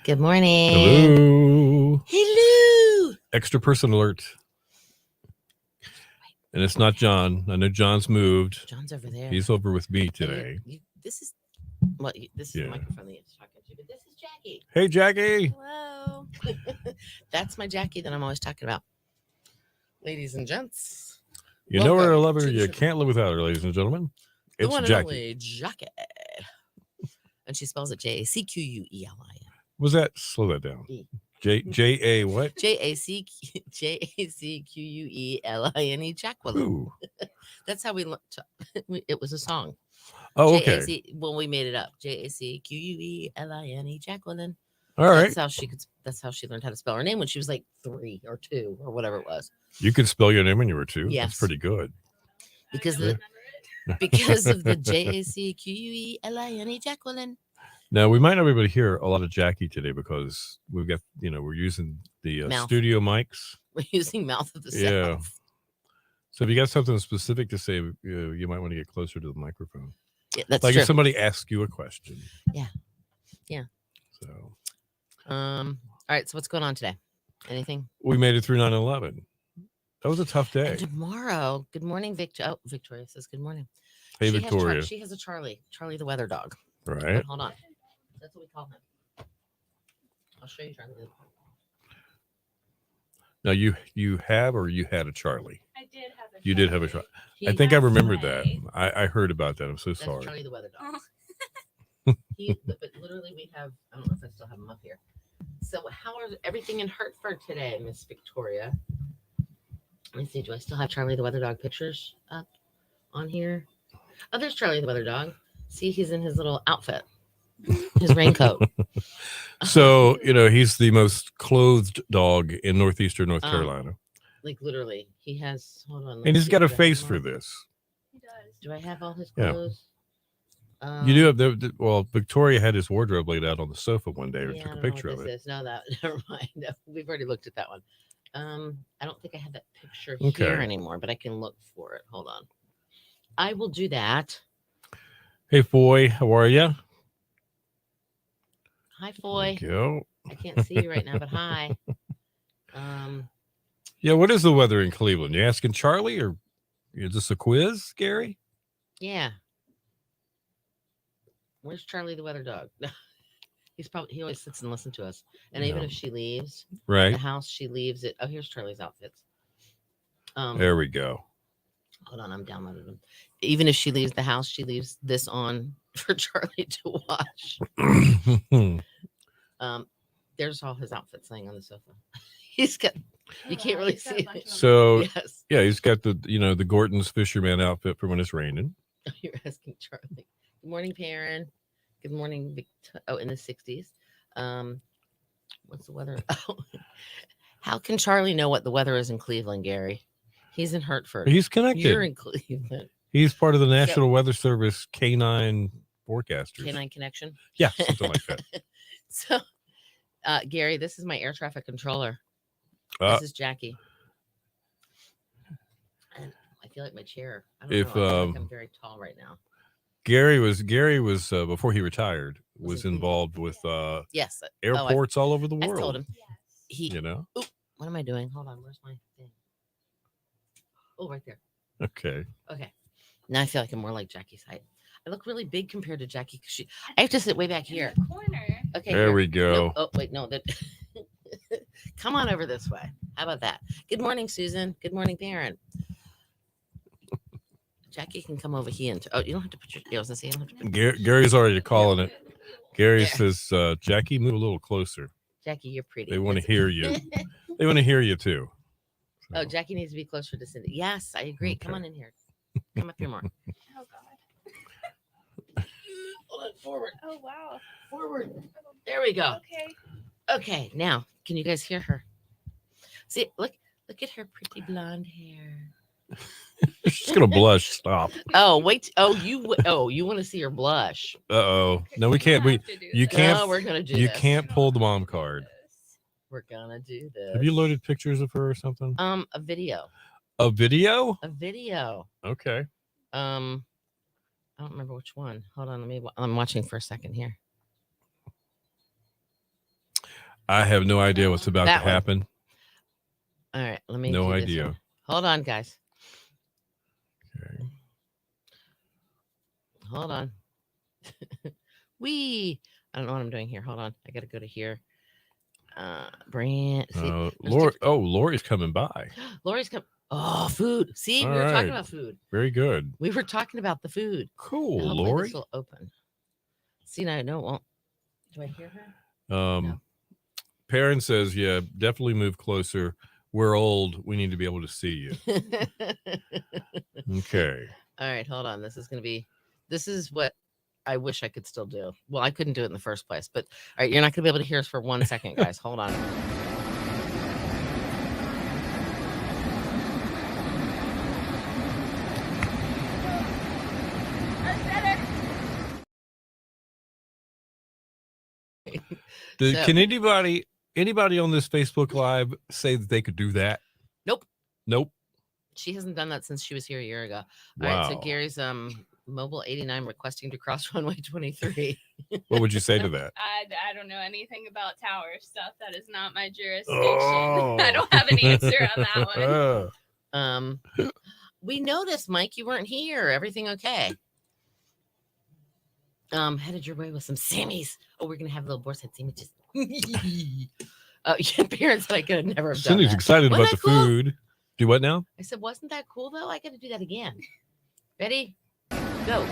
Good morning. Hello. Hello. Extra person alert. And it's not John. I know John's moved. John's over there. He's over with me today. This is the microphone that you're talking to, but this is Jackie. Hey, Jackie. Hello. That's my Jackie that I'm always talking about. Ladies and gents. You know her or love her. to the You show. can't live without her, ladies and gentlemen. The It's one and Jackie. only Jackie. And she spells it Jacquelin. Was that? Slow that down. E. J-A what? Jacquelin. Jacqueline. Ooh. That's how we looked. It was a song. Oh, okay. Well, we made it up. Jacqueline. Jacqueline. All right. That's how she learned how to spell her name when she was like 3 or 2 or whatever it was. You could spell your name when you were 2. Yes. That's pretty good. Because of the Jacqueline. Jacqueline. Now, we might not be able to hear a lot of Jackie today because we've got, we're using the studio mics. We're using mouth of the south. Yeah. So if you got something specific to say, you might want to get closer to the microphone. Yeah, that's like true. If somebody asks you a question. Yeah. Yeah. So. All right. So what's going on today? Anything? We made it through 9/11. That was a tough day. And tomorrow. Good morning, Victoria. Oh, Victoria says good morning. Hey, Victoria. She has a Charlie the weather dog. Right. But hold on. That's what we call him. I'll show you Charlie. Now you have or you had a Charlie? I did have a Charlie. You did have a Charlie. I think I remembered that. I heard about that. I'm so That's sorry. Charlie the weather dog. But literally we have, I don't know if I still have him up here. So how are everything in Hartford today, Miss Victoria? Let me see. Do I still have Charlie the weather dog pictures up on here? Oh, there's Charlie the weather dog. See, he's in his little outfit. His raincoat. So, he's the most clothed dog in northeastern North Carolina. Like literally, he has, hold on. And he's got a face for this. He does. Do I have all his clothes? Yeah. You do have Victoria had his wardrobe laid out on the sofa one day and took a picture of it. No, never mind. No, we've already looked at that one. I don't think I have that picture here anymore, but I can look for it. Hold on. I will do that. Hey, Foy, how are you? Hi, Foy. Go. I can't see you right now, but hi. Yeah, what is the weather in Cleveland? You asking Charlie or is this a quiz, Gary? Yeah. Where's Charlie the weather dog? He always sits and listens to us. And even if she leaves the house, she leaves it. Oh, here's Charlie's outfits. There we go. Hold on, I'm downloading them. Even if she leaves the house, she leaves this on for Charlie to watch. There's all his outfits laying on the sofa. He's got. You can't really see it. So yeah, he's got the Gorton's fisherman outfit for when it's raining. You're asking Charlie. Good morning, Perrin. Good morning, in the 60s. What's the weather? Oh, how can Charlie know what the weather is in Cleveland, Gary? He's in Hartford. He's connected. You're in Cleveland. He's part of the National Weather Service K9 forecasters. K9 connection? Yeah, something like that. So, Gary, this is my air traffic controller. This is Jackie. And I feel like my chair. I don't know. I feel like I'm very tall right now. Gary was before he retired was involved with airports all over the world. I told him. Yes. Oop, what am I doing? Hold on. Where's my thing? Oh, right there. Okay. Now I feel like I'm more like Jackie's height. I look really big compared to Jackie because I have to sit way back here. In the corner. Okay. There we go. No, oh wait, no. Come on over this way. How about that? Good morning, Susan. Good morning, Perrin. Jackie can come over here and you don't have to put your ears and see. Gary's already calling it. Gary says, Jackie, move a little closer. Jackie, you're pretty. They want to hear you. They want to hear you too. So. Oh, Jackie needs to be closer to Cindy. Yes, I agree. Okay. Come on in here. Come up here more. Oh God. Hold on, forward. Oh wow. Forward. There we go. Okay. Okay, now can you guys hear her? See, look at her pretty blonde hair. She's gonna blush. Stop. Oh wait. You want to see her blush? Uh-oh. No, we can't. You can't. No, we're gonna do. You can't pull the mom card. We're gonna do this. Have you loaded pictures of her or something? A video. A video? A video. Okay. I don't remember which one. Hold on, I'm watching for a second here. I have no idea what's about That to one. happen. All right, let me. No do this idea. one. Hold on, guys. Okay. Hold on. I don't know what I'm doing here. Hold on. I got to go to here. Brand. See, Lori's coming by. Lori's come. Oh, food. See, All we were talking right. about food. Very good. We were talking about the food. Cool, Now, hopefully Lori. this will open. See, now I know it won't. Do I hear her? No. Perrin says, yeah, definitely move closer. We're old. We need to be able to see you. Okay. All right, hold on. This is what I wish I could still do. Well, I couldn't do it in the first place, but all right, you're not going to be able to hear us for 1 second, guys. Hold on. Can anybody on this Facebook Live say that they could do that? Nope. She hasn't done that since she was here a year ago. Wow. All right, so Gary's Mobile 89 requesting to cross runway 23. What would you say to that? I don't know anything about tower stuff. That is not my jurisdiction. Oh. I don't have an answer on that one. We noticed, Mike, you weren't here. Everything okay? Headed your way with some Sammys. Oh, we're gonna have little boar's head sandwiches. Yeah, parents that I could never have done. Cindy's that. excited Wasn't about the that cool? food. Do what now? I said, wasn't that cool though? I got to do that again. Ready? Go.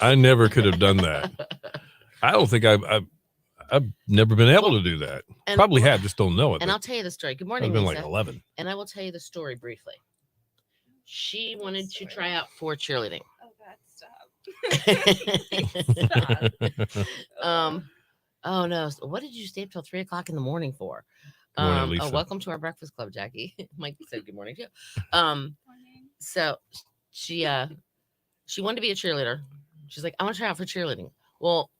I never could have done that. I don't think I've never been able to do that. And- Probably have, just don't know it. And I'll tell you the story. Good I've morning, been Lisa. like 11. And I will tell you the story briefly. She wanted to try out for cheerleading. Oh God, stop. Oh no. What did you stay up till 3 o'clock in the morning for? Good morning, Lisa. Welcome to our breakfast club, Jackie. Mike said good morning too. Morning. So she wanted to be a cheerleader. She's like, I want to try out for cheerleading. Well,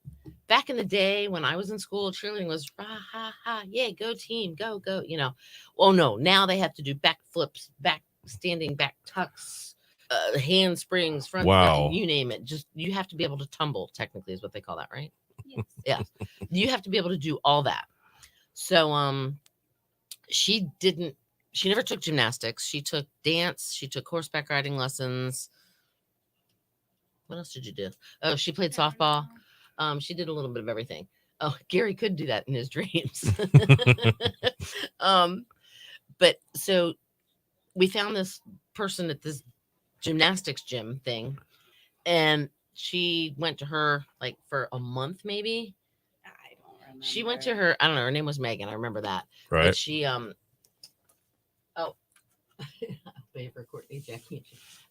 back in the day when I was in school, cheerleading was rah ha ha, yeah, go team, go, you know. Well, no, now they have to do back flips, back standing, back tucks, handsprings, front, Wow. you name it. Just you have to be able to tumble, technically, is what they call that, right? Yes. Yeah. You have to be able to do all that. So she never took gymnastics. She took dance, she took horseback riding lessons. What else did you do? Oh, she played softball. She did a little bit of everything. Oh, Gary could do that in his dreams. But so we found this person at this gymnastics gym thing, and she went to her like for a month, maybe. I don't remember. She went to her, I don't know, her name was Megan. I remember that. Right. But she favorite Courtney, Jackie.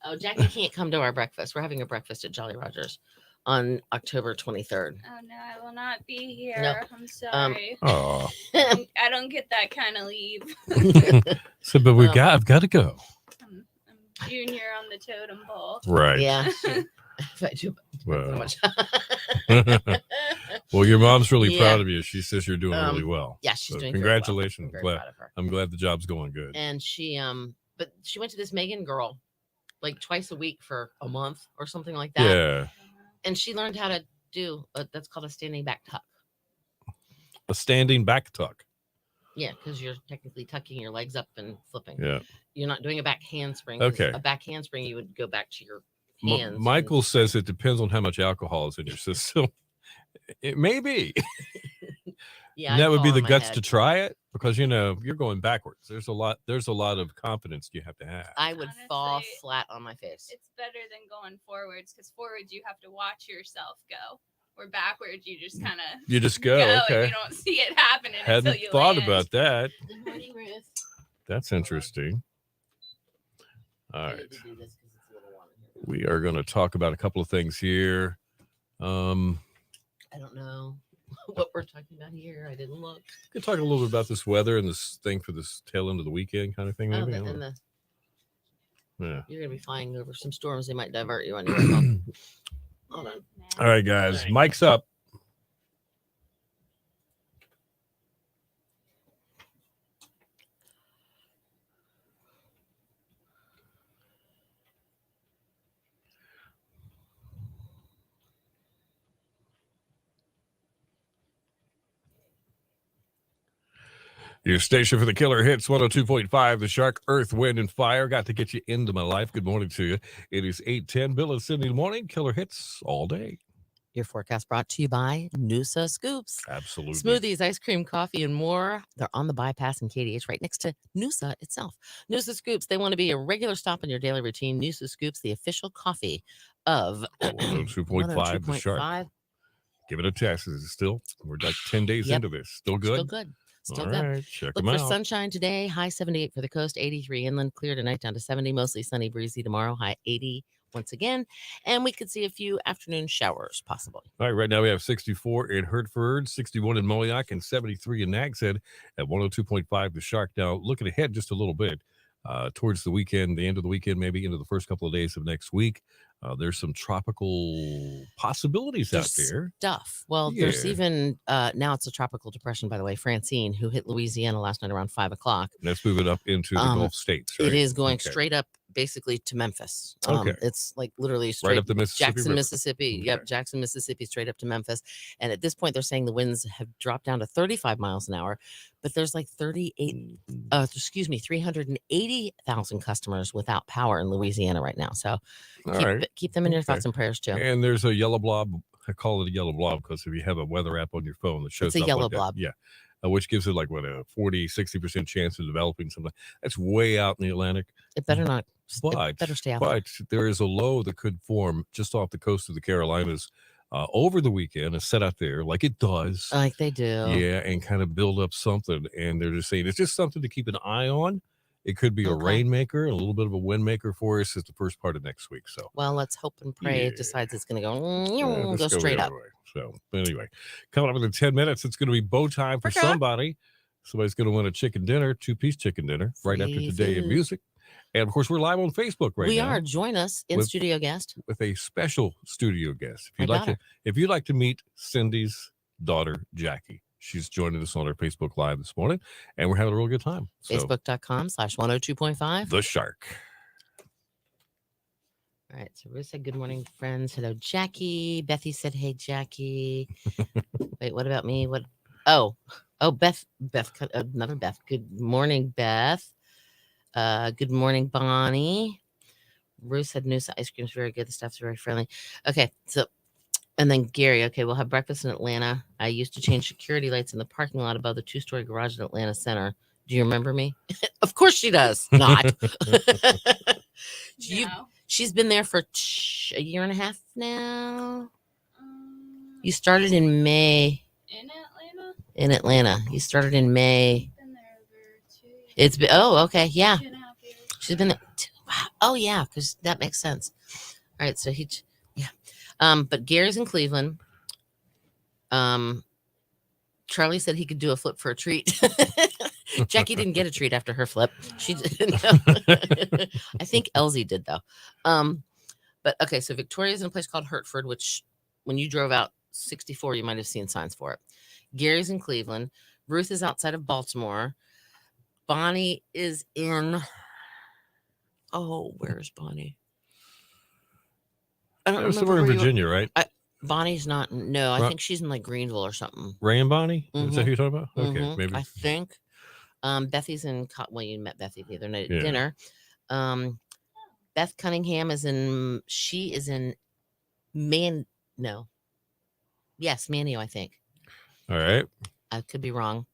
Oh, Jackie can't come to our breakfast. We're having a breakfast at Jolly Rogers on October 23rd. Oh no, I will not be here. Nope. I'm sorry. Oh. I don't get that kind of leave. So, but I've got to go. I'm junior on the totem pole. Right. Yeah. If I do Well. much. Well, your mom's really Yeah. proud of you. She says you're doing really Um, well. Yeah, she's So doing very well. congratulations. I'm very Glad- proud of her. I'm glad the job's going good. And she but she went to this Megan girl like twice a week for a month or something like that. Yeah. And she learned how to do that's called a standing back tuck. A standing back tuck. Yeah, because you're technically tucking your legs up and flipping. Yeah. You're not doing a back handspring. 'cause Okay. A back handspring, you would go back to your hands. and- Michael says it depends on how much alcohol is in your system. It may be. Yeah, And that I'd would be fall the on my guts head. to try it because you're going backwards. There's a lot of confidence you have to have. I would fall Honestly, flat on my face. It's better than going forwards because forwards you have to watch yourself go. Or backwards you just kind of You just go. and Okay. you don't see it happening until Hadn't you thought land. about that. Good morning, Ruth. That's interesting. All I right. need to do this 'cause it's a little warm in here. We are going to talk about a couple of things here. I don't know what we're talking about here. I didn't look. We could talk a little bit about this weather and this thing for this tail end of the weekend kind of thing. Oh, Maybe. I and don't know. Yeah. you're gonna be flying over some storms. They might divert you on your way home. Hold on. All right, guys. All right. Mike's up. Your station for the killer hits 102.5, The Shark, Earth, Wind, and Fire. Got to get you into my life. Good morning to you. It is 8:10. Bill and Cindy in the morning. Killer hits all day. Your forecast brought to you by Noosa Scoops. Absolutely. Smoothies, ice cream, coffee, and more. They're on the bypass in KDH right next to Noosa itself. Noosa Scoops, they want to be a regular stop in your daily routine. Noosa Scoops, the official coffee of 102.5, The Shark. Give it a test. Is it still? We're like 10 days into this. Still good? Still good. Still all good. Right, check Look them for out. sunshine today. High 78 for the coast, 83 inland. Clear tonight down to 70. Mostly sunny, breezy tomorrow. High 80 once again. And we could see a few afternoon showers possibly. All right, right now we have 64 in Hertford, 61 in Moayak, and 73 in Nags Head at 102.5 The Shark. Now, looking ahead just a little bit towards the weekend, the end of the weekend, maybe into the first couple of days of next week. There's some tropical possibilities out there. Stuff. Well, there's even now it's a tropical depression, by the way, Francine, who hit Louisiana last night around 5 o'clock. Let's move it up into the Gulf states. Right? It is going straight up basically to Memphis. It's like literally straight right up the Mississippi Jackson, River. Mississippi. Okay. Yep, Jackson, Mississippi, straight up to Memphis. And at this point, they're saying the winds have dropped down to 35 miles an hour, but there's like 380,000 customers without power in Louisiana right now. So keep them in your thoughts and prayers too. And there's a yellow blob. I call it a yellow blob because if you have a weather app on your phone that shows it's a up yellow like blob. That, yeah. Which gives it like a 40-60% chance of developing something. That's way out in the Atlantic. It better not. But, it better stay out but there is a low that could form just off the coast of the Carolinas over the weekend and set out there like it does. Like they do. Yeah, and kind of build up something. And they're just saying it's just something to keep an eye on. It could be a rainmaker, a little bit of a wind maker for us as the first part of next week. So, well, let's hope and pray it decides it's going to go straight up. So, anyway, coming up in 10 minutes, it's going to be bow time for somebody. Somebody's going to win a chicken dinner, 2-piece chicken dinner, right after Today in Music. And of course, we're live on Facebook right now. We are. Join us in studio guest with a special studio guest. If you'd like to meet Cindy's daughter, Jackie. She's joining us on our Facebook Live this morning, and we're having a real good time. So, Facebook.com/102.5 The Shark. All right. So Ruth said, good morning, friends. Hello, Jackie. Bethy said, hey, Jackie. Wait, what about me? What? Oh, Beth, another Beth. Good morning, Beth. Good morning, Bonnie. Ruth said, Noosa ice cream is very good. The stuff's very friendly. Okay. So, and then Gary, okay, we'll have breakfast in Atlanta. I used to change security lights in the parking lot above the 2-story garage in Atlanta Center. Do you remember me? Of course she does. Not. She's been there for a year and a half now. You started in May. In Atlanta. You started in May. Been there over 2 years. It's been, okay. Yeah. 2.5 years. She's been there. Wow. Oh, yeah, because that makes sense. All right. So but Gary's in Cleveland. Charlie said he could do a flip for a treat. Jackie didn't get a treat after her flip. She didn't. I think Elsie did though. But okay, so Victoria's in a place called Hertford, which when you drove out 64, you might have seen signs for it. Gary's in Cleveland. Ruth is outside of Baltimore. Bonnie is in. Oh, where's Bonnie? I don't remember. Somewhere in Virginia, right? Bonnie's not. No, I think she's in like Greenville or something. Ray and Bonnie? Is that who you're talking about? Okay, maybe. I think. Bethy's in. Well, you met Bethy the other night at dinner. Beth Cunningham is in. She is in. No. Yes, Manio, I think. All right. I could be wrong.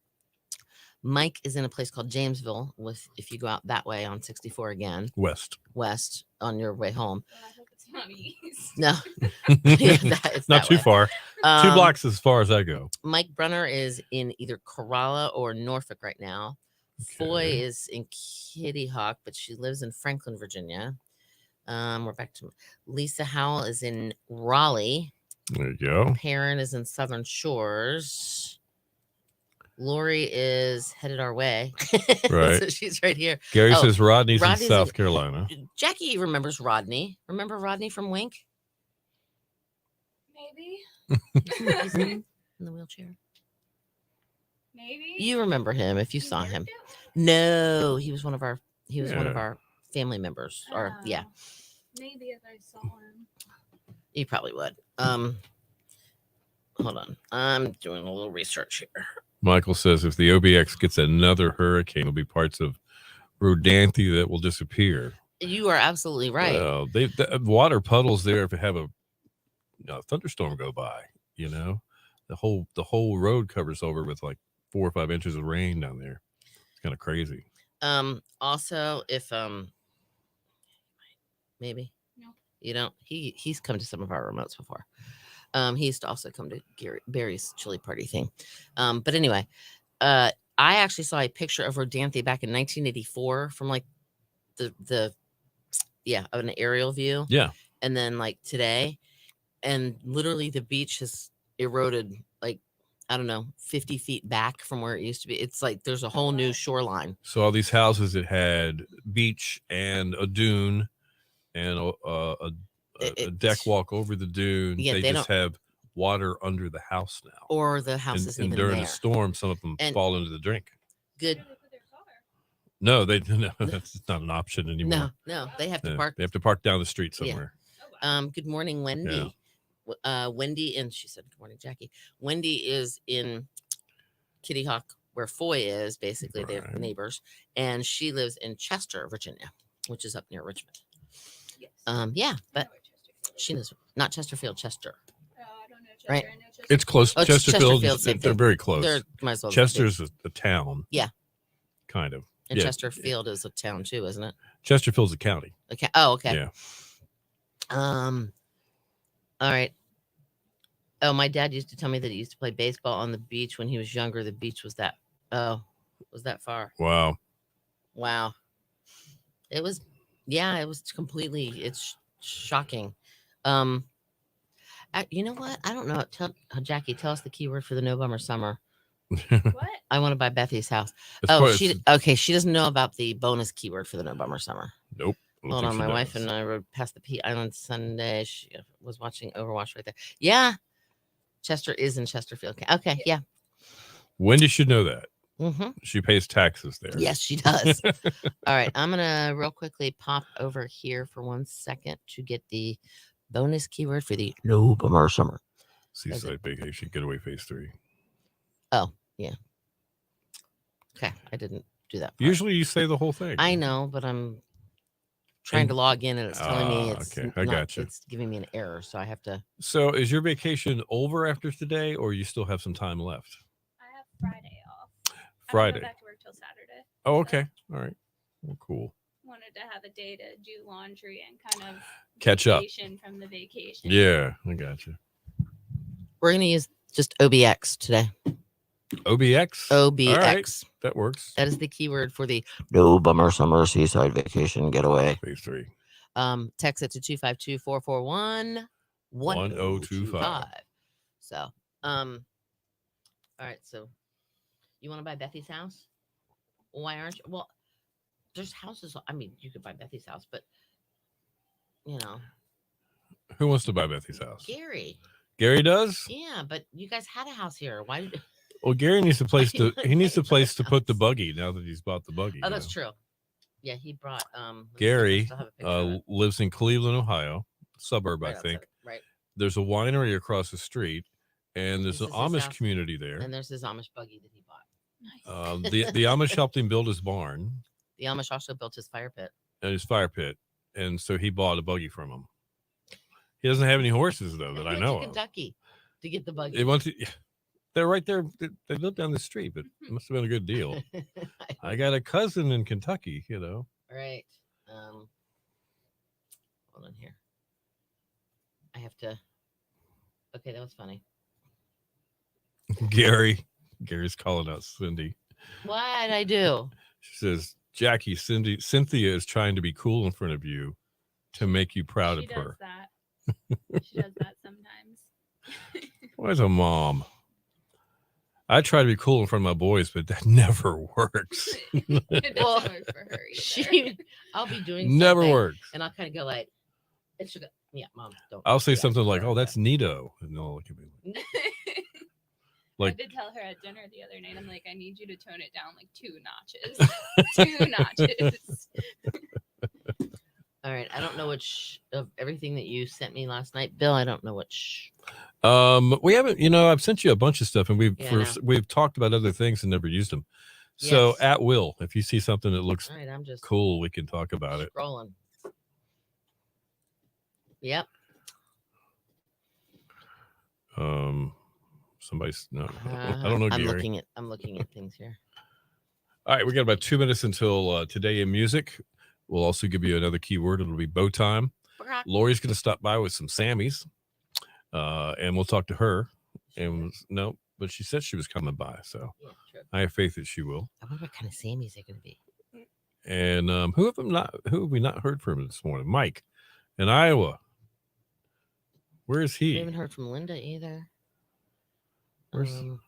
Mike is in a place called Jamesville. If you go out that way on 64 again. West on your way home. I hope it's not east. No. It's not too far. 2 blocks as far as I go. Mike Brunner is in either Corolla or Norfolk right now. Foy is in Kitty Hawk, but she lives in Franklin, Virginia. We're back to Lisa Howell is in Raleigh. There you go. Perrin is in Southern Shores. Lori is headed our way. Right. So she's right here. Gary says Rodney's in South Carolina. Jackie remembers Rodney. Remember Rodney from Wink? Maybe. He's in the wheelchair. Maybe. You remember him if you saw him. No, he was one of our family members. Or Maybe if I saw him. You probably would. Hold on. I'm doing a little research here. Michael says if the OBX gets another hurricane, there'll be parts of Rodanthe that will disappear. You are absolutely right. Well, the water puddles there if you have a thunderstorm go by. You know, the whole road covers over with like 4 or 5 inches of rain down there. It's kind of crazy. Also, if maybe No. you don't, he's come to some of our remotes before. He used to also come to Barry's chili party thing. But anyway, I actually saw a picture of Rodanthe back in 1984 from like the of an aerial view. Yeah. And then like today, and literally the beach has eroded like, I don't know, 50 feet back from where it used to be. It's like there's a whole new shoreline. So all these houses that had beach and a dune and a deck walk over the dune, Yeah, they they just have water under the house now. Or the house isn't and even during there. a storm, some of them And- fall into the drink. Good. Where they put their car? No, that's not an option anymore. No, they have to No, park. they have to park down the street Yeah. somewhere. Oh, wow. Good morning, Wendy. Wendy, and she said, good morning, Jackie. Wendy is in Kitty Hawk, where Foy is. Basically, they're Right. neighbors, and she lives in Chester, Virginia, which is up near Richmond. Yes. Yeah, I but know where Chesterfield she knows not Chesterfield, Chester. is. I don't know Chester. Right. I know Chester. It's close. Oh, it's Chesterfield, Chesterfield, same they're thing. very close. They're might as well. be- Chester's a town. Yeah. Kind of. and yeah. Chesterfield is a town too, isn't it? Chesterfield's a county. Okay. Oh, okay. Yeah. All right. Oh, my dad used to tell me that he used to play baseball on the beach when he was younger. The beach was that. Oh, was that far? Wow. Wow. It was. Yeah, it was completely. It's shocking. You know what? I don't know. Jackie, tell us the keyword for the No Bummer Summer. What? I want to buy Bethy's house. As Oh, far as- she doesn't know about the bonus keyword for the No Bummer Summer. Nope. I don't Hold think on, she my wife does. and I rode past the Pea Island Sunday. She was watching Overwatch right there. Yeah, Chester is in Chesterfield. Okay, yeah. Wendy should know that. Mm-hmm. She pays taxes there. Yes, she does. All right, I'm gonna real quickly pop over here for 1 second to get the bonus keyword for the No Bummer Summer. Seaside Vacation Getaway Phase 3. Okay, I didn't do that. part. Usually you say the whole thing. I know, but I'm trying And- to log in and it's telling me Ah, it's okay, I not- gotcha. It's giving me an error, so I have to. So is your vacation over after today or you still have some time left? I have Friday off. I don't Friday. go back to work till Saturday. Oh, okay. All right. Well, cool. Wanted to have a day to do laundry and kind of Catch up. vacation from the vacation. Yeah, I gotcha. We're gonna use just OBX today. OBX? OBX. All right, that works. That is the keyword for the No Bummer Summer Seaside Vacation Getaway. Phase 3. Text it to 252-441-1025. 1025. So, all right. So, you want to buy Bethy's house? Why aren't you? Well, there's houses. I mean, you could buy Bethy's house, but you know, Who wants to buy Bethy's house? Gary. Gary does? Yeah, but you guys had a house here. Why did? Well, Gary needs a place to Why he needs a not place to buy put the house? buggy now that he's bought the buggy. Oh, you that's know? true. Yeah, he brought. Let's see if I Gary still have a picture of it. lives in Cleveland, Ohio, suburb, Right I outside think. it, right. There's a winery across the street, and there's This an is his Amish house. community there. And there's his Amish buggy that he bought. Nice. The Amish helped him build his barn The Amish also built his fire pit. and his fire pit, and so he bought a buggy from him. He doesn't have any horses though that He I went know to of. Kentucky to get the buggy. They went to, they're right there. They live down the street, but it must have been a good deal. I got a cousin in Kentucky, you know. Right. Hold on here. I have to. Okay, that was funny. Gary's calling out Cindy. What did I do? She says, Jackie, Cynthia is trying to be cool in front of you to make you proud She of does her. that. She does that sometimes. Where's a mom? I try to be cool in front of my boys, but that never works. It doesn't Well, work for her either. I'll be doing Never something, works. and I'll kind of go like, "It should go." Yeah, mom, don't. I'll say yeah, something like, don't "Oh, do that's neato," and they'll look at me. Like- I did tell her at dinner the other night, I'm like, I need you to tone it down like 2 notches. 2 notches. All right. I don't know which of everything that you sent me last night, Bill. I don't know which. We haven't, I've sent you a bunch of stuff and Yeah, I know. we've talked about other things and never used them. So Yes. at will, if you see something that looks All right. I'm just cool, we can talk about it. scrolling. Yep. Somebody's no, I don't know. I'm Gary. looking at things here. All right, we got about 2 minutes until today in music. We'll also give you another keyword. It'll be bow time. Lori's going to stop by with some Sammys, and we'll talk to her. And no, but she said she was coming by, so Yeah, true. I have faith that she will. I wonder what kind of Sammys they're going to be. And who have we not heard from this morning? Mike in Iowa. Where is We he? haven't heard from Linda either. Where's All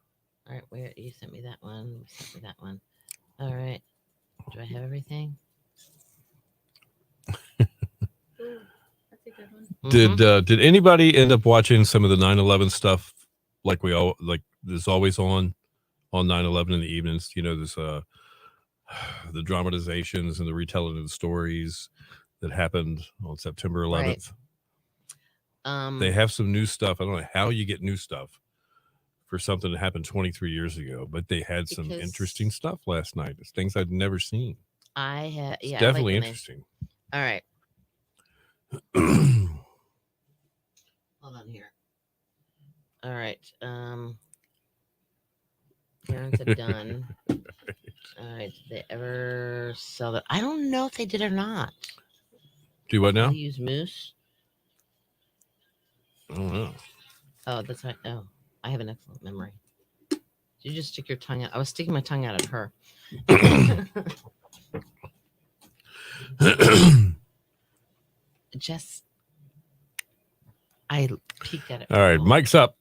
right, where you sent me that one? You sent me that one. All right. Do I have everything? Ooh, that's a good one. Did anybody end up watching some of the 9/11 stuff like there's always on 9/11 in the evenings? There's the dramatizations and the retelling of the stories that happened on September 11th. Right. They have some new stuff. I don't know how you get new stuff for something that happened 23 years ago, but they had some interesting stuff last night. It's things I'd never seen. It's definitely interesting. All right. Hold on here. All right. Parents are done. All right. Did they ever sell that? I don't know if they did or not. Do what now? They use Moose. I don't know. Oh, that's right. Oh, I have an excellent memory. Did you just stick your tongue out? I was sticking my tongue out at her. I peeked at it. All right, mic's up.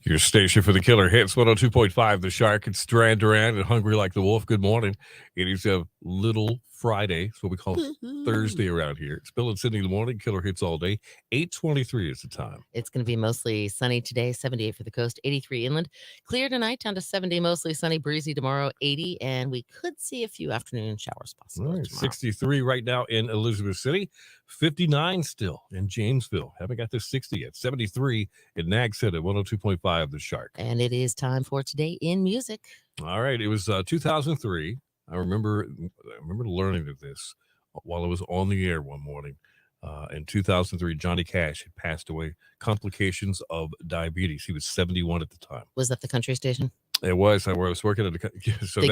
Your station for the killer hits 102.5 The Shark. It's Duran Duran and Hungry Like the Wolf. Good morning. It is a little Friday. It's what we call Thursday around here. It's Bill and Sydney in the morning. Killer hits all day. 8:23 is the time. It's going to be mostly sunny today, 78 for the coast, 83 inland. Clear tonight, down to 70, mostly sunny, breezy tomorrow, 80. And we could see a few afternoon showers possible. All right, tomorrow. 63 right now in Elizabeth City, 59 still in Janesville. Haven't got to 60 yet. 73 in Nags Head at 102.5 The Shark. And it is time for Today in Music. All right, it was 2003. I remember learning of this while I was on the air one morning. In 2003, Johnny Cash had passed away, complications of diabetes. He was 71 at the time. Was that the country station? It was. I was working at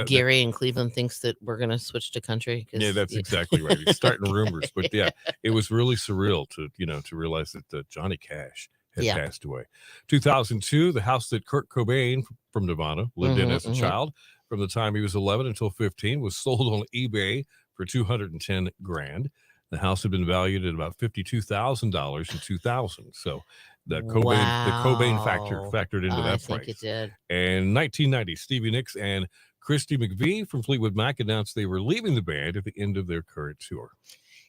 Gary in Cleveland thinks that we're going to switch to country. Yeah, that's exactly right. He's starting rumors, but yeah, it was really surreal to realize that Johnny Cash had passed away. 2002, the house that Kurt Cobain from Nirvana lived in as a child from the time he was 11 until 15 was sold on eBay for $210,000. The house had been valued at about $52,000 in 2000. So the Cobain factor factored into that price. I think it did. And 1990, Stevie Nicks and Christy McVie from Fleetwood Mac announced they were leaving the band at the end of their current tour.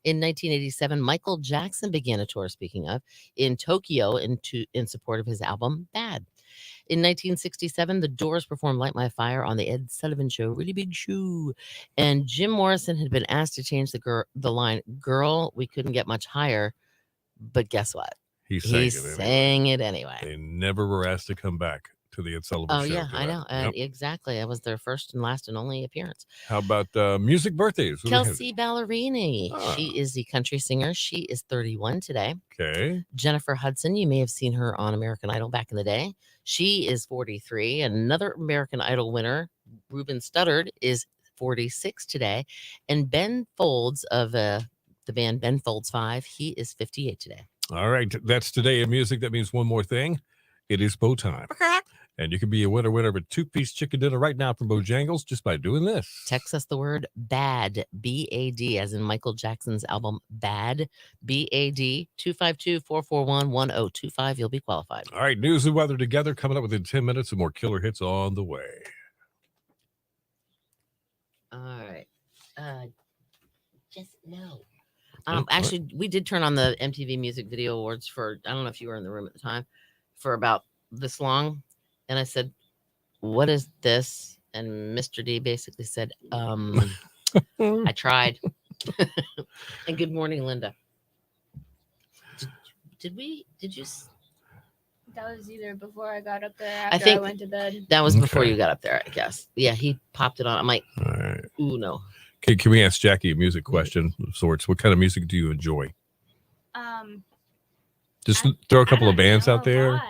In 1987, Michael Jackson began a tour, speaking of, in Tokyo in support of his album Bad. In 1967, The Doors performed Light My Fire on the Ed Sullivan Show, Really Big Shoe. And Jim Morrison had been asked to change the line, Girl, We Couldn't Get Much Higher. But guess what? He sang it anyway. They never were asked to come back to the Ed Sullivan Show. Oh, yeah, I know. And exactly. That was their first and last and only appearance. How about music birthdays? Kelsey Ballerini. She is the country singer. She is 31 today. Okay. Jennifer Hudson. You may have seen her on American Idol back in the day. She is 43. Another American Idol winner, Ruben Studdard, is 46 today. And Ben Folds of the band Ben Folds 5, he is 58 today. All right. That's Today in Music. That means one more thing. It is bow time. And you can be a winner of a 2-piece chicken dinner right now from Bojangles just by doing this. Text us the word BAD, B-A-D, as in Michael Jackson's album Bad, B-A-D, 252-441-1025. You'll be qualified. All right, news and weather together coming up within 10 minutes and more killer hits on the way. All right. Just no. All right. Actually, we did turn on the MTV Music Video Awards for, I don't know if you were in the room at the time, for about this long. And I said, "What is this?" And Mr. D basically said, I tried. And good morning, Linda. Did you? That was either before I got up there, I after I think- went to bed. That was before Okay. you got up there, I guess. Yeah, he popped it on. I'm like, All right. ooh, no. Can we ask Jackie a music question of sorts? What kind of music do you enjoy? Just throw a couple of bands out there.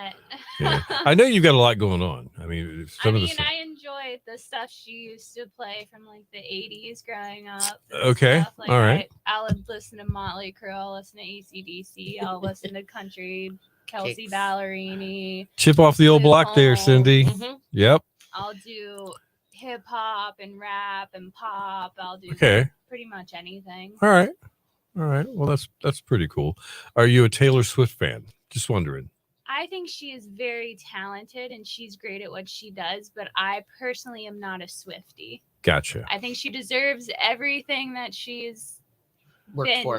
Yeah. I know you've got a lot going on. I mean, some of the stuff. I enjoy the stuff she used to play from like the 80s growing up. and Okay, stuff. Like, all right. I'll listen to Motley Crue, I'll listen to AC/DC, I'll listen to country, Kelsey Kicks. Ballerini. Chip off the old block there, Nicole. Cindy. Mhm. Yep. I'll do hip hop and rap and pop. I'll do Okay. pretty much anything. All right. All right. Well, that's pretty cool. Are you a Taylor Swift fan? Just wondering. I think she is very talented and she's great at what she does, but I personally am not a Swiftie. Gotcha. I think she deserves everything that she's Worked been, for.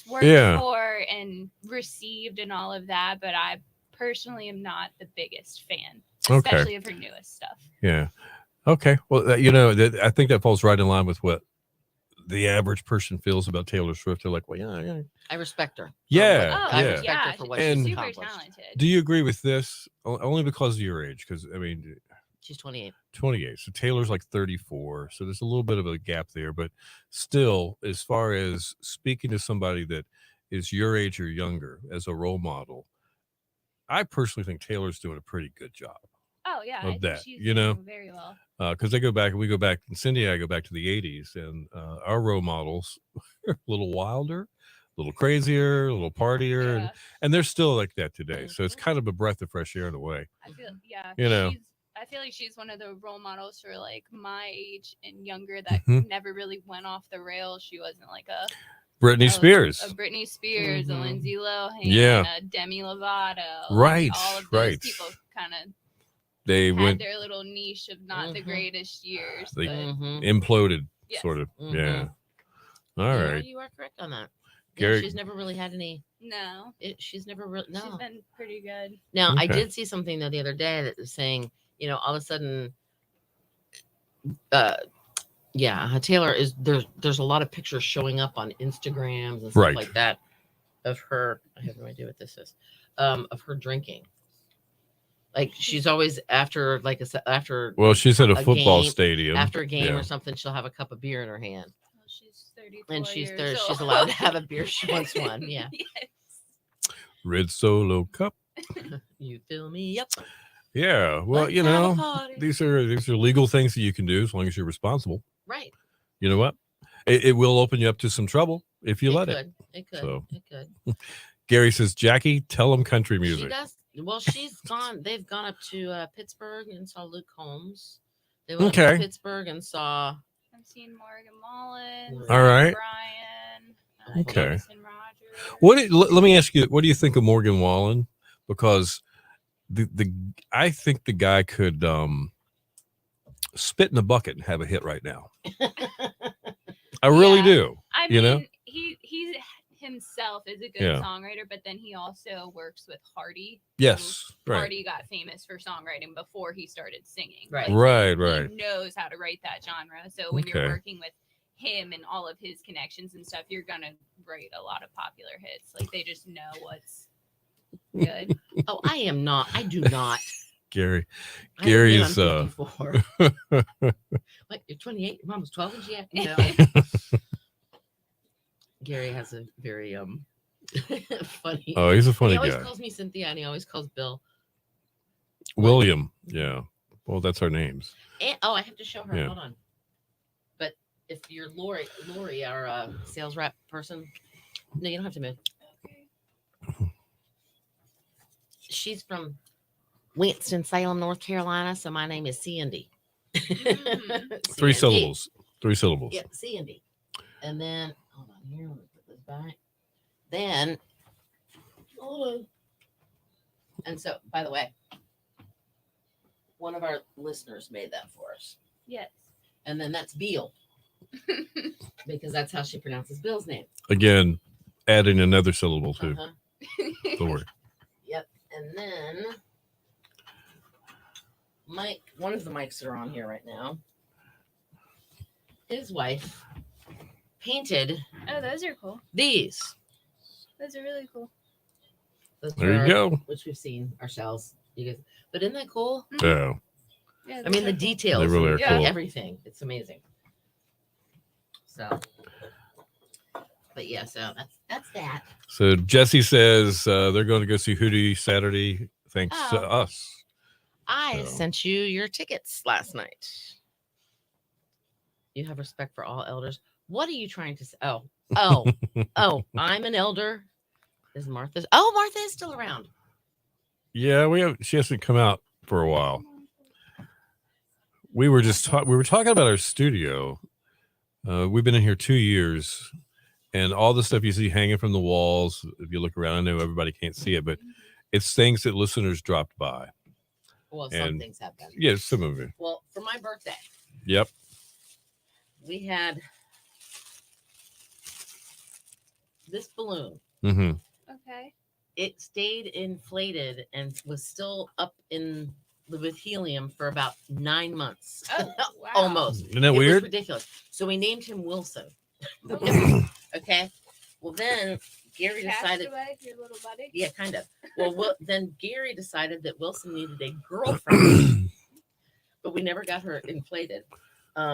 worked Yeah. for and received and all of that, but I personally am not the biggest fan, Okay. especially of her newest stuff. Yeah. Okay. Well, I think that falls right in line with what the average person feels about Taylor Swift. They're like, well, yeah. I respect her. Yeah, Oh, I yeah. respect her for what And- she's she's super accomplished. talented. Do you agree with this? Only because of your age. Because, I mean, She's 28. 28. So Taylor's like 34. So there's a little bit of a gap there. But still, as far as speaking to somebody that is your age or younger as a role model, I personally think Taylor's doing a pretty good job. Oh yeah, of I think that, she's you know? doing very well. Because we go back, and Cindy and I go back to the 80s, and our role models are a little wilder, a little crazier, a little partier, Yeah. and they're still like that today. So it's Mhm. kind of a breath of fresh air in a way. I feel You know. I feel like she's one of the role models for like my age and younger that Mhm. never really went off the rails. She wasn't like a Britney Spears. a Britney Spears, a Mhm. Lindsay Lohan, Yeah. a Demi Lovato. Right, all of right. those people kind of They had went their little niche of not the Mhm. greatest years. They- but Mhm. imploded, Yes. sort of. Mhm. Yeah. All Yeah, right. you are correct on that. Gary- Yeah, she's never really had any. no, She's never really. she's No. been pretty good. Now, I Okay. did see something though the other day that was saying, all of a sudden, Taylor is there's a lot of pictures showing up on Instagrams and stuff Right. like that of her. I have no idea what this is. Of her drinking. Like she's always after Well, she's at a a football game- stadium. after a game yeah. or something, she'll have a cup of beer in her hand, Well, she's 34 and she's years she's old. allowed to have a beer she wants one. Yeah, Yes. Red Solo Cup. you fill me up. Yeah. Well, Let's have a party. these are legal things that you can do as long as you're responsible. Right. You know what? It will open you up to some trouble if you let it. It could. So. It could. Gary says, Jackie, tell them country She music. does. Well, she's gone. They've gone up to Pittsburgh and saw Luke Combs. They went up Okay. to Pittsburgh and saw. I've seen Morgan Wallen. All right. Brian. Okay. Jameson Rogers. Let me ask you, what do you think of Morgan Wallen? Because I think the guy could spit in a bucket and have a hit right now. I really Yeah. do. I You know? mean, he himself is a good Yeah. songwriter, but then he also works with Hardy. Yes. Right. Hardy got famous for songwriting before he started singing. Right. Right. He knows how to write that genre. So when you're Okay. working with him and all of his connections and stuff, you're gonna write a lot of popular hits. Like they just know what's good. Oh, I am not. I do not. Gary. I Gary admit is, I'm 54. Like you're 28. Your mom was 12 and she had Gary has a very funny. Oh, he's a funny he always guy. calls me Cynthia and he always calls Bill. William. Yeah. Well, that's our names. And, I have to show her. Yeah. Hold on. But if you're Lori, our sales rep person, no, you don't have to move. She's from Winston-Salem, North Carolina. So my name is Sandy. Three CND. syllables. 3 syllables. Yeah, Sandy. And then, hold on here. Let me put this back. Then, hold on. And so, by the way, one of our listeners made that for us. Yes. And then that's Beal. Because that's how she pronounces Bill's name. Again, adding another syllable to Uh-huh. Thor. Yep. And then Mike, one of the mics that are on here right now, his wife painted Oh, those are cool. these. Those are really cool. Those There you are- go. Which we've seen ourselves. You guys, but isn't that cool? Yeah. Yeah, I mean, the those are cool. details. They really and are cool. Everything. It's amazing. So, but yeah, so that's that. So Jesse says they're going to go see Hootie Saturday, thanks to Oh. us. I So- sent you your tickets last night. You have respect for all elders. What are you trying to say? Oh, I'm an elder. Is Martha? Oh, Martha is still around. Yeah, she hasn't come out for a while. We were just we were talking about our studio. We've been in here 2 years, and all the stuff you see hanging from the walls. If you look around, I know everybody can't see it, but it's things that listeners dropped by. Well, some And- things have been. Yeah, some of it. Well, for my birthday, Yep. we had this balloon. Mm-hmm. Okay. It stayed inflated and was still up in with helium for about 9 months. Oh, wow. Almost. Isn't that It was weird? ridiculous. So we named him Wilson. Okay. Okay. Well, then Gary decided. Castaway, your little buddy. Yeah, kind of. Well, then Gary decided that Wilson needed a girlfriend, but we never got her inflated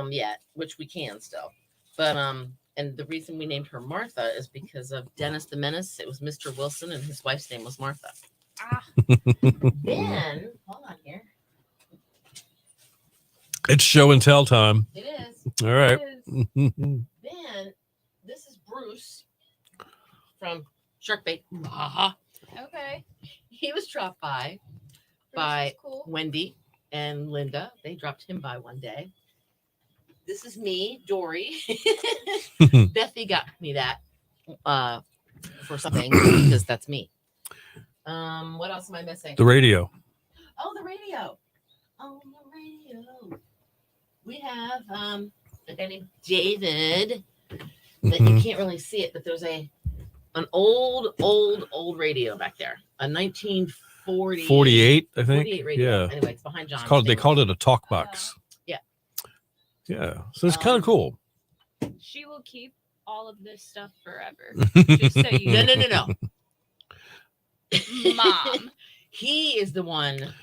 yet, which we can still. But and the reason we named her Martha is because of Dennis the Menace. It was Mr. Wilson, and his wife's name was Martha. Ah, Then hold on here. It's show and tell time. It is. All right. it is. Then this is Bruce from Sharkbait. Okay. He was dropped by Bruce By- is cool. Wendy and Linda. They dropped him by one day. This is me, Dory. Bethy got me that for something because that's me. What else am I missing? The radio. Oh, the radio. On the radio. We have a guy named David. But you can't really see it, but there's an old radio back there. A 1940 48, I think. 48 radio. Yeah. Anyway, it's behind John. They called it a talk box. Yeah. Yeah. So it's kind of cool. She will keep all of this stuff forever. Just so you No, know. no. Mom. He is the one.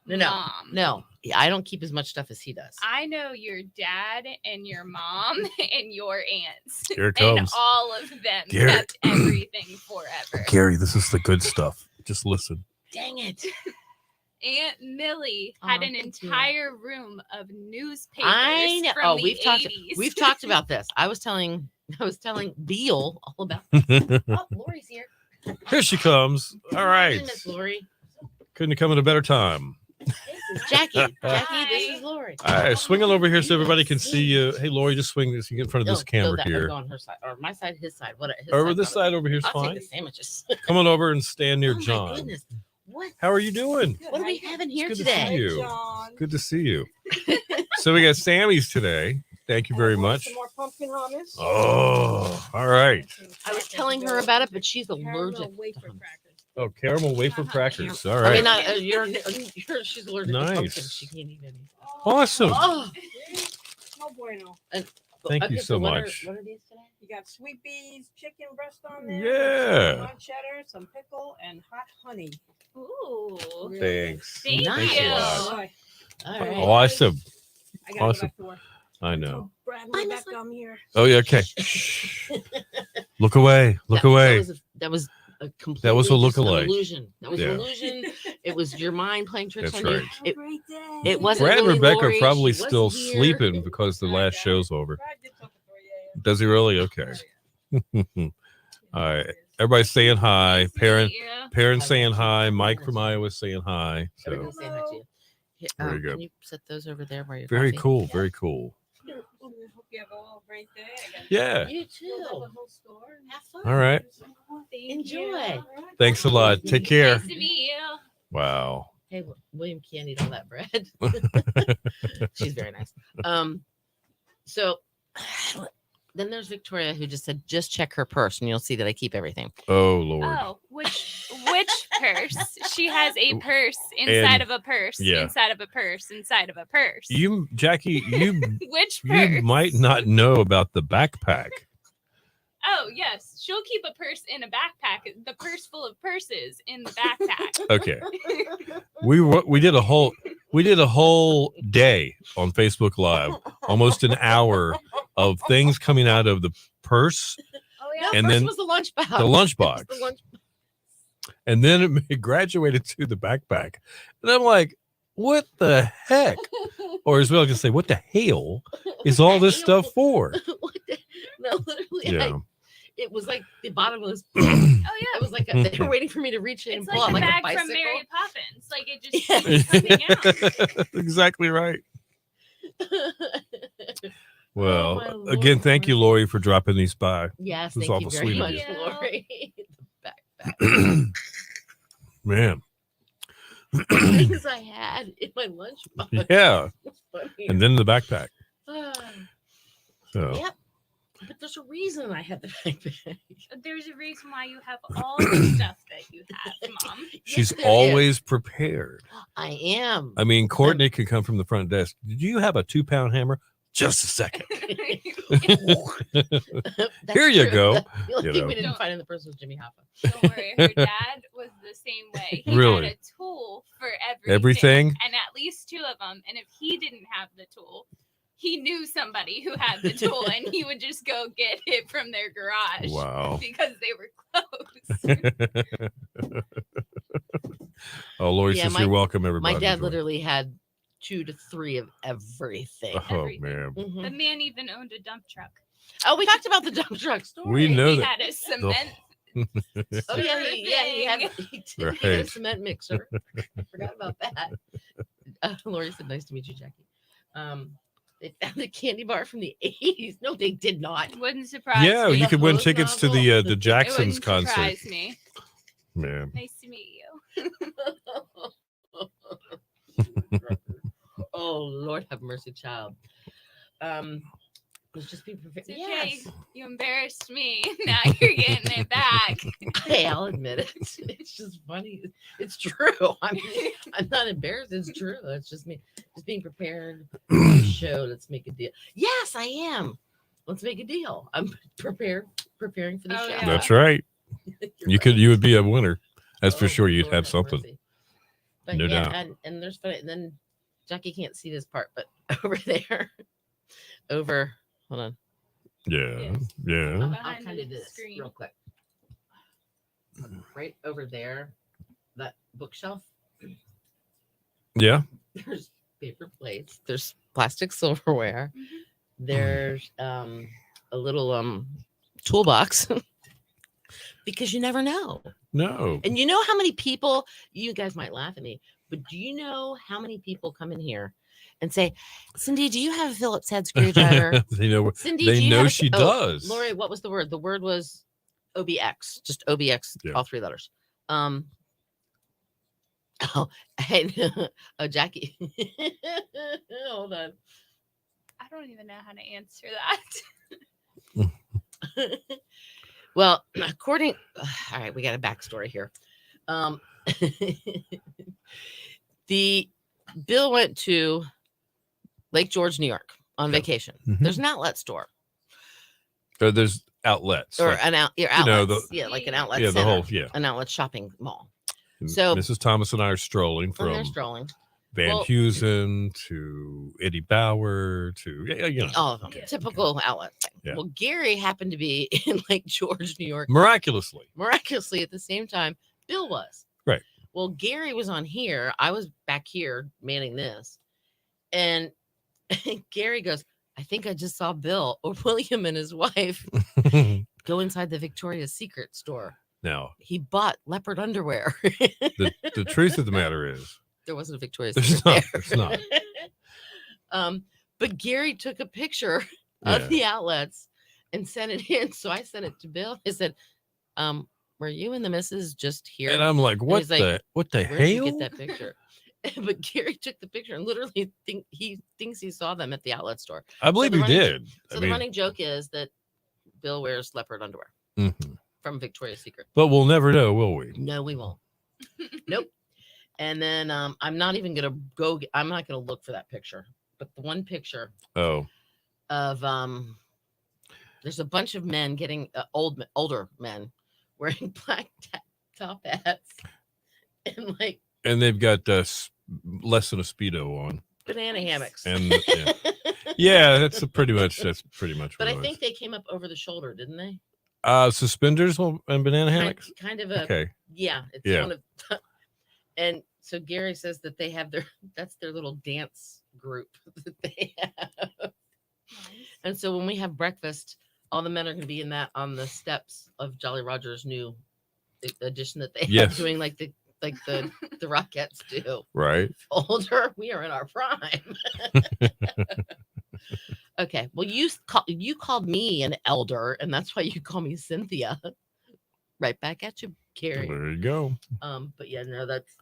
No. Mom. No. I don't keep as much stuff as he does. I know your dad and your mom and your aunts. Here it And comes. all of them Garrett. kept everything forever. Gary, this is the good stuff. Just listen. Dang it. Aunt Millie had Aw, an thank you. entire room of newspapers I know. from Oh, the we've talked 80s. we've talked about this. I was telling Beal all about oh, Lori's here. Here she comes. All right. Miss Lori. Couldn't have come at a better time. This is Jackie. Jackie, this Hi. is Lori. All right, swing it over here so everybody can see you. Hey, Lori, just swing this. You get in front of this camera Go here. on her side or my side, his side. What? His Over this probably. side over here is I'll fine. take the sandwiches. Come on over and stand near Oh my John. goodness. What? How are you doing? What are we having here It's good to see today? you. John. Good to see you. So we got Sammy's today. Thank you very much. Some more pumpkin hummus. Oh, all right. I was telling her about it, but she's Caramel allergic. wafer to them. crackers. Oh, caramel wafer Uh-huh. crackers. All I right. mean, not, she's allergic to pumpkin. Nice. She can't eat any. Awesome. Oh, No bueno. Thank you so what much. What are these today? You got sweet bees, chicken breast on there. Yeah. Some hot cheddar, some pickle, and hot honey. Ooh. Really Thanks. Thank Nice. you. a lot. Boy, All right. Oh, awesome. I gotta Awesome. go back to work. I know. Bradley, Bye, back Miss down here. Oh, yeah. Okay. Look away. Look away. That was a complete. That was a look-alike. illusion. That was Yeah. an illusion. It was your mind playing tricks That's on right. you. Have a It, great day. it wasn't Brad and really Rebecca Lori, are probably she still wasn't here. sleeping because the last show's over. Brad gets up at 3 a.m. Does he really? Okay. All right. Everybody's saying hi. Nice to Parent, meet you. parents saying hi. Mike from Iowa saying hi. So Everyone's saying hi to you. Here, Very good. Can you set those over there where you're very cool. Very cool. I hope you have a great day. I got Yeah. You filled up too. the whole store. Have fun. All right. Thank Enjoy. you. Thanks a lot. Take care. Nice to meet you. Wow. Hey, William can't eat all that bread. She's very nice. So then there's Victoria who just said, just check her purse and you'll see that I keep everything. Oh Lord. Oh, which purse? She has a purse inside And- of a purse, yeah. inside of a purse, inside of a purse. Jackie, Which you purse? might not know about the backpack. Oh yes, she'll keep a purse in a backpack. The purse full of purses in the backpack. Okay. We did a whole day on Facebook Live, almost an hour of things coming out of the purse, Oh No, And first then was the lunchbox. the lunchbox, The lunch- and then it graduated to the backpack. And I'm like, what the heck? Or as well, I can say, what the hell is all this stuff for? What the- no, literally, Yeah. it was like the bottom was. Oh It yeah. was like they were waiting for me to reach in and It's pull like out the like a bag from bicycle. Mary Poppins. Like it just Yeah. keeps coming out. Exactly right. Well, my Lord, again, thank you, mercy. Lori, for dropping these by. Yes, It was thank you awful very sweet of much, you. Lori. The backpack. Man. Things I had in my lunchbox. Yeah. Funny. And then the backpack. Ah, So yep. But there's a reason I had the backpack. There's a reason why you have all the stuff that you have, Mom. she's Yes, there is. always prepared. I am. I mean, Courtney could come from the front desk. Did you have a 2-pound hammer? Just a second. That's Here you true. go. The only You thing know. we didn't Don't- find in the person was Jimmy Hoffa. Don't worry, her dad was the same way. He Really? had a tool for everything. Everything? And at least 2 of them. And if he didn't have the tool, he knew somebody who had the tool and he would just go get it from their garage Wow. because they were close. Oh, Lori Yeah, says my- you're welcome, everybody. My dad Enjoy. literally had 2 to 3 of everything. Oh, everything. man. Mhm. The man even owned a dump truck. Oh, we talked about the dump truck story. We know He that. had a cement. Oh yeah, he had he had a Right. cement mixer. I forgot about that. Lori said, "Nice to meet you, Jackie." They found the candy bar from the 80s. No, they did not. Wouldn't surprise Yeah, me. you The could win hose tickets to nozzle. the It Jacksons wouldn't concert. surprise me. Man. Nice to meet you. Oh Lord, have mercy, child. Let's just be prepared. It's okay. Yes, You embarrassed me. Now you're getting it back. hey, I'll admit it. It's just funny. It's true. I mean, I'm not embarrassed. It's true. It's just me, just being prepared for the show. Let's make a deal. Yes, I am. Let's make a deal. I'm preparing for the Oh, show. yeah. That's right. You're You would be a winner. That's for Oh, sure. You'd Lord have have something. mercy. But No yeah, doubt. and there's funny. And then Jackie can't see this part, but over there, hold on. Yeah. Yes. Yeah. I'll Behind kind the of do this screen. real quick. Right over there, that bookshelf. Yeah. There's paper plates. There's plastic silverware. Mhm. There's a little toolbox. Because you never know. No. And you know how many people, you guys might laugh at me, but do you know how many people come in here and say, Cindy, do you have a Phillips head screwdriver? They know. Cindy, They do you know have a- she oh, does. Lori, what was the word? The word was OBX, just OBX, Yeah. all 3 letters. Oh, and, Jackie. Hold on. I don't even know how to answer that. Well, according, all right, we got a backstory here. The Bill went to Lake George, New York on Okay. vacation. Mhm. There's an outlet store There's outlets. or like, an know, outlets, the- yeah, like an outlet yeah, the center, whole, yeah. an outlet shopping mall. And So- Mrs. Thomas and I are strolling And from they're strolling. Van well- Heusen to Eddie Bauer to, you know, All of them. Okay. Typical outlet thing. Yeah. Well, Gary happened to be in Lake George, New York. miraculously. Miraculously, at the same time, Bill was. Right. Well, Gary was on here. I was back here manning this. And Gary goes, I think I just saw Bill or William and his wife go inside the Victoria's Secret store. Now, He bought leopard underwear. the truth of the matter is, There wasn't a Victoria's There's Secret not, there. there's not. But Gary took a picture Yeah. of the outlets and sent it in. So I sent it to Bill. I said, were you and the missus just here? And I'm like, what he's like, the Where did hell? you get that picture? But Gary took the picture and literally he thinks he saw them at the outlet store. I believe the he running- did. So I the mean, running joke is that Bill wears leopard underwear Mhm. from Victoria's Secret. But we'll never know, will we? No, we won't. Nope. And then I'm not even gonna go. I'm not gonna look for that picture. But the one picture Oh, of there's a bunch of men getting older men wearing black top hats and like and they've got less than a Speedo on. banana hammocks. And yeah, that's pretty much But what I it was. think they came up over the shoulder, didn't they? Suspenders and banana hammocks. Kind of a Okay. yeah. It's Yeah. one of and so Gary says that they have that's their little dance group that they have. Nice. And so when we have breakfast, all the men are going to be in that on the steps of Jolly Roger's new edition that they Yes. have doing like the Rockettes do. Right. Older, we are in our prime. Okay, well you called me an elder, and that's why you call me Cynthia. Right back at you, Carrie. There you go. But yeah, no, that's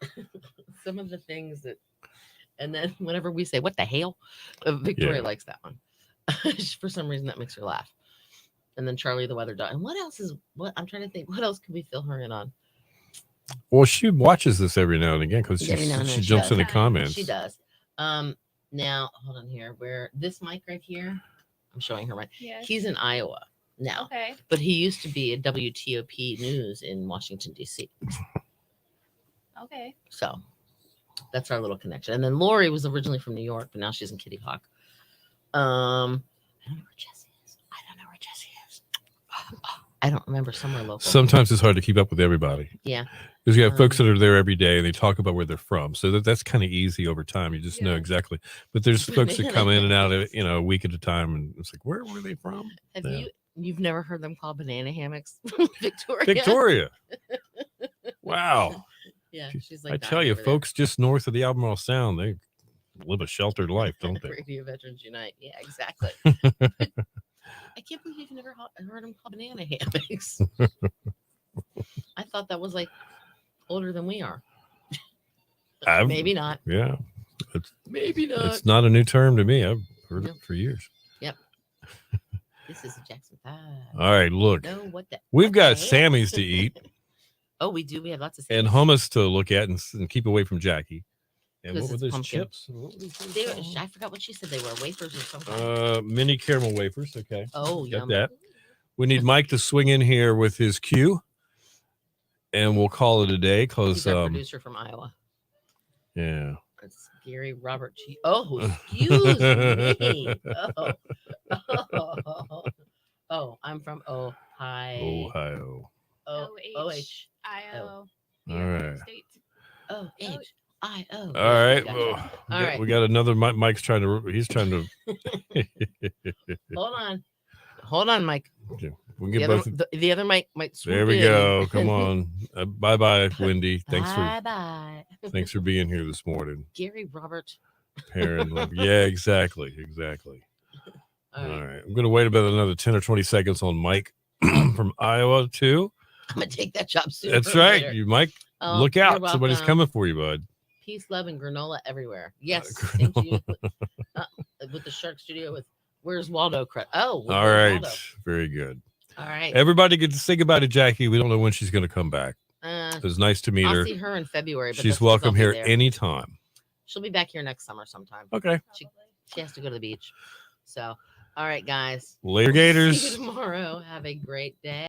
some of the things that. And then whenever we say "What the hell," Victoria Yeah. likes that one. For some reason, that makes her laugh. And then Charlie the weather dog. And what else is what? I'm trying to think. What else can we fill her in on? Well, she watches this every now and again because Every now and she then she jumps does. in the Yeah, comments. She does. Now hold on here. Where this mic right here? I'm showing her right. Yes. He's in Iowa now, Okay. but he used to be at WTOP News in Washington D.C. Okay. So that's our little connection. And then Lori was originally from New York, but now she's in Kitty Hawk. I don't know where Jesse is. I don't know where Jesse is. I don't remember, somewhere local. Sometimes it's hard to keep up with everybody. Yeah. Because you have folks Um, that are there every day and they talk about where they're from. So that's kind of easy over time. You just know Yeah. exactly. But there's folks that Banana come in and out of hammocks. a week at a time. And it's like, where were they from? Have Yeah. you've never heard them called banana hammocks, Victoria? Victoria. Wow. Yeah, she's like I dying tell you, over there. folks just north of the Albemarle Sound, they live a sheltered life, don't they? Radio Veterans Unite. Yeah, exactly. I can't believe you've never heard them called banana hammocks. I thought that was like older than we are. I've- Maybe not. Yeah. Maybe not. It's not a new term to me. I've heard Nope. it for years. This is a Jackson 5. All right, look. No, what the? We've what got the heck? Sammy's to eat Oh, we do. We have lots of and hummus to look at and keep away from Jackie. And what Because were it's those pumpkin. chips? What were those They were, called? I forgot what she said they were. Wafers or something. Mini caramel wafers. Okay. Oh, Got yum. that. We need Mike to swing in here with his cue and we'll call it a day because, He's our producer from Iowa. yeah. It's Gary Robert G. Oh, excuse me. Oh, I'm from Ohio. Ohio. O-H. I-O. All right. States. O-H-I-O. All right. Gotcha. Well, All right. we got another Mike's trying to, he's trying to, Hold on. Hold on, Mike. we can The get other, both. the other Mike might swoop There we in. go. Come on. Bye-bye, Wendy. Bye-bye. Thanks for being here this morning. Gary Robert. Parent. Yeah, exactly. All All right. right. I'm going to wait about another 10 or 20 seconds on Mike from Iowa, too. I'm going to take that job soon. That's right. You, Mike, Oh, look you're out. Somebody's welcome. coming for you, bud. Peace, love, and granola everywhere. Yes. granola. Thank you. With the Shark Studio with Where's Waldo? Oh, with All Where's right. Waldo. Very good. All right. Everybody get to say goodbye to Jackie. We don't know when she's going to come back. Uh, It was nice to meet I'll her. see her in February. But She's that's 'cause I'll welcome be here there. anytime. She'll be back here next summer sometime. Okay. She has to go to the beach. So, all right, guys. Later, See you Gators. tomorrow. Have a great day.